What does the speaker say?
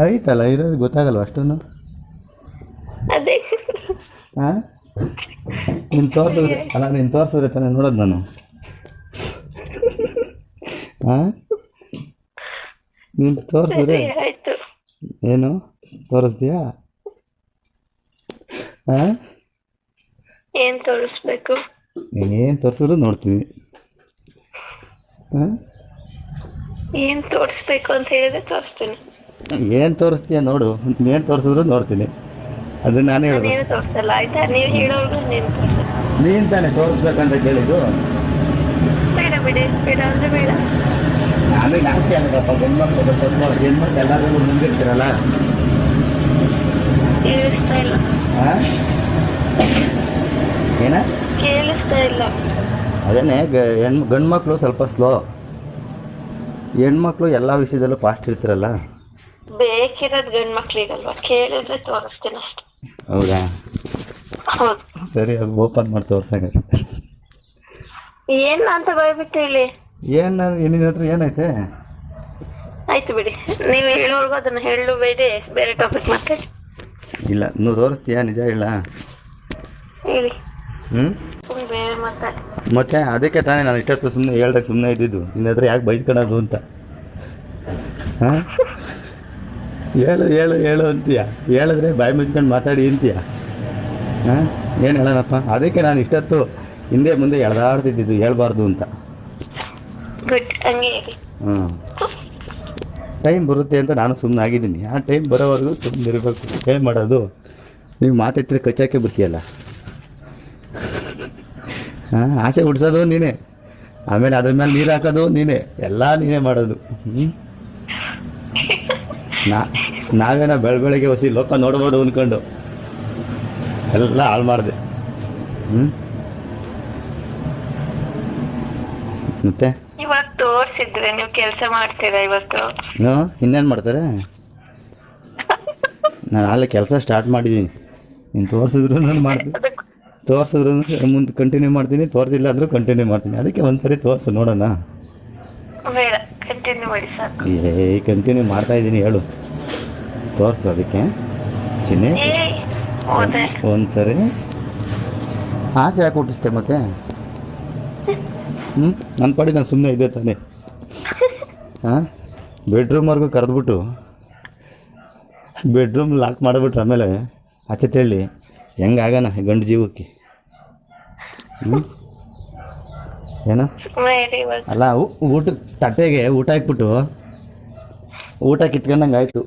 ಐತಲ್ಲ ಇರೋದು ಗೊತ್ತಾಗಲ್ವ ಅಷ್ಟೊಂದು. ಅದೇ ಹಾಂ ನೀನು ತೋರಿಸಿದ್ರೆ ಅಲ್ಲ, ನೀನು ತೋರಿಸಿದ್ರೆ ತಾನೇ ನೋಡೋದು ನಾನು. ಹಾಂ ನೀನು ತೋರಿಸಿದ್ರೆ ಆಯ್ತು. ಏನು ತೋರಿಸ್ತೀಯಾ? ಹಾಂ ಏನ್ ತೋರಿಸ್ಬೇಕು? ನೀನೇನು ತೋರಿಸಿದ್ರು ನೋಡ್ತೀನಿ. ಹಾಂ ಏನ್ ತೋರಿಸ್ಬೇಕು ಅಂತ ಹೇಳಿದ್ರೆ ತೋರಿಸ್ತೀನಿ. ಏನು ತೋರಿಸ್ತೀಯ ನೋಡು, ನೀನು ತೋರಿಸಿದ್ರು ನೋಡ್ತೀನಿ. ಅದು ನಾನೇ ಹೇಳೋದು. ನಾನೇನು ತೋರ್ಸಲ್ಲ ಆಯ್ತಾ, ನೀವು ಹೇಳೋರ್ಗು ನೀನು ತೋರ್ಸಲ್ಲ. ನೀನು ತಾನೇ ತೋರಿಸ್ಬೇಕಂತ ಕೇಳಿದ್ದು. ಬೇಡ ಬಿಡಿ, ಬೇಡ ಅಂದ್ರೆ ಬೇಡ. ನಾನು ನಾಚೆ ಆಗಪ್ಪ, ಹೆಣ್ಮಕ್ಳು ಎಲ್ಲಾದ್ರೂ ಮುಂದಿರ್ತೀರಲ್ಲ. ಕೇಳಿಸ್ತಾ ಇಲ್ಲ. ಹಾಂ ಏನ ಕೇಳಿಸ್ತಾ ಇಲ್ಲ. ಅದೇನೆ ಗಂಡು ಮಕ್ಕಳು ಸ್ವಲ್ಪ ಸ್ಲೋ, ಹೆಣ್ಮಕ್ಳು ಎಲ್ಲ ವಿಷಯದಲ್ಲೂ ಫಾಸ್ಟ್ ಇರ್ತೀರಲ್ಲ. ಬೇಕಿರೋದು ಗಂಡ್ ಮಕ್ಳಿಗಲ್ವಾ, ಕೇಳಿದ್ರೆ ತೋರಿಸ್ತೀನಿ ಅಷ್ಟೆ. ಹೌದಾ? ಹೌದು. ಸರಿ, ಅದು ಓಪನ್ ಮಾಡಿ ತೋರ್ಸಂಗ. ಏನ್ ಅಂತ ಭಯಬಿಟ್ಟು ಹೇಳಿ. ಏನು ನಿನ್ನ ಹತ್ರ ಏನೈತೆ? ಆಯ್ತು ಬಿಡಿ, ನೀವು ಹೇಳೋರ್ಗು ಅದನ್ನ ಹೇಳು, ಬೇರೆ ಟಾಪಿಕ್ ಮಾತಾಡಿ. ಇಲ್ಲ, ನೀವು ತೋರಿಸ್ತೀಯಾ? ನಿಜ ಇಲ್ಲ. ಹೇಳಿ. ಹ್ಞೂ ಬೇರೆ ಮಾತಾಡಿ. ಮತ್ತೆ ಅದಕ್ಕೆ ತಾನೇ ನಾನು ಇಷ್ಟೊತ್ತು ಸುಮ್ಮನೆ ಹೇಳ್ದಾಗ ಸುಮ್ಮನೆ ಇದ್ದಿದ್ದು, ನಿನ್ನ ಹತ್ರ ಯಾಕೆ ಬೈಸ್ಕೊಳೋದು ಅಂತ. ಹಾಂ ಹೇಳು ಹೇಳು ಹೇಳು ಅಂತೀಯ, ಹೇಳಿದ್ರೆ ಬಾಯಿ ಮುಚ್ಕೊಂಡು ಮಾತಾಡಿ ಅಂತೀಯ. ಹಾಂ ಏನು ಹೇಳೋಣಪ್ಪ? ಅದಕ್ಕೆ ನಾನು ಇಷ್ಟೊತ್ತು ಹಿಂದೆ ಮುಂದೆ ಎಳ್ದಾಡ್ತಿದ್ದು ಹೇಳ್ಬಾರ್ದು ಅಂತ. ಗುಡ್, ಹಂಗೆ ಹೇಳಿ. ಹ್ಞೂ ಟೈಮ್ ಬರುತ್ತೆ ಅಂತ ನಾನು ಸುಮ್ಮನೆ ಆಗಿದ್ದೀನಿ. ಆ ಟೈಮ್ ಬರೋವರೆಗೂ ಸುಮ್ಮನೆ ಇರಬೇಕು. ಏನು ಮಾಡೋದು? ನೀವು ಮಾತಾಡ್ತಿದ್ರೆ ಕಚ್ಚಾಕೆ ಬರ್ತೀಯಲ್ಲ. ಹಾಂ ಆಸೆ ಹುಡ್ಸೋದು ನೀನೇ, ಆಮೇಲೆ ಅದ್ರ ಮೇಲೆ ನೀರು ಹಾಕೋದು ನೀನೇ, ಎಲ್ಲ ನೀನೇ ಮಾಡೋದು. ನಾವೇನೋ ಬೆಳಗ್ಗೆ ಹೊಸಿ ಲೋಕ ನೋಡ್ಬೋದು ಅಂದ್ಕೊಂಡು ಎಲ್ಲ ಹಾಳು ಮಾಡಿದೆ. ಮತ್ತೆ ಇವಾಗ ತೋರ್ಸಿದ್ರೆ ನೀವು ಕೆಲಸ ಮಾಡ್ತೀರಾ ಇವತ್ತು? ಇನ್ನೇನು ಮಾಡ್ತಾರೆ? ನಾನು ಅಲ್ಲೇ ಕೆಲಸ ಸ್ಟಾರ್ಟ್ ಮಾಡಿದ್ದೀನಿ. ನೀನು ತೋರಿಸಿದ್ರು ನಾನು ಮಾಡ್ತೀನಿ, ತೋರಿಸಿದ್ರು ಮುಂದೆ ಕಂಟಿನ್ಯೂ ಮಾಡ್ತೀನಿ, ತೋರಿಸಿಲ್ಲ ಅಂದರೂ ಕಂಟಿನ್ಯೂ ಮಾಡ್ತೀನಿ. ಅದಕ್ಕೆ ಒಂದ್ಸರಿ ತೋರಿಸು ನೋಡೋಣ. ಬೇಡ, ಕಂಟಿನ್ಯೂ ಮಾಡಿ ಸಾಕು. ಕಂಟಿನ್ಯೂ ಮಾಡ್ತಾ ಇದ್ದೀನಿ, ಹೇಳು ತೋರಿಸು. ಅದಕ್ಕೆ ಚಿನ್ನಿ ಒಂದ್ಸರಿ ಆಸೆ ಯಾಕೆ ಹುಟ್ಟಿಸ್ತೆ ಮತ್ತೆ? ನನ್ನ ಪಾಡಿ ನಾನು ಸುಮ್ಮನೆ ಇದ್ದೆ ತಾನೆ. ಹಾಂ ಬೆಡ್ರೂಮ್ವರೆಗೂ ಕರೆದ್ಬಿಟ್ಟು ಬೆಡ್ರೂಮ್ ಲಾಕ್ ಮಾಡಿಬಿಟ್ರೆ ಆಮೇಲೆ ಆಚೆ ತೇಳಿ ಹೆಂಗಾಗಣ ಗಂಡು ಜೀವಕ್ಕೆ? ಏನೋ ಅಲ್ಲ, ಊಟ ತಟ್ಟೆಗೆ ಊಟ ಹಾಕ್ಬಿಟ್ಟು ಊಟ ಕಿತ್ಕೊಂಡಂಗೆ ಆಯಿತು.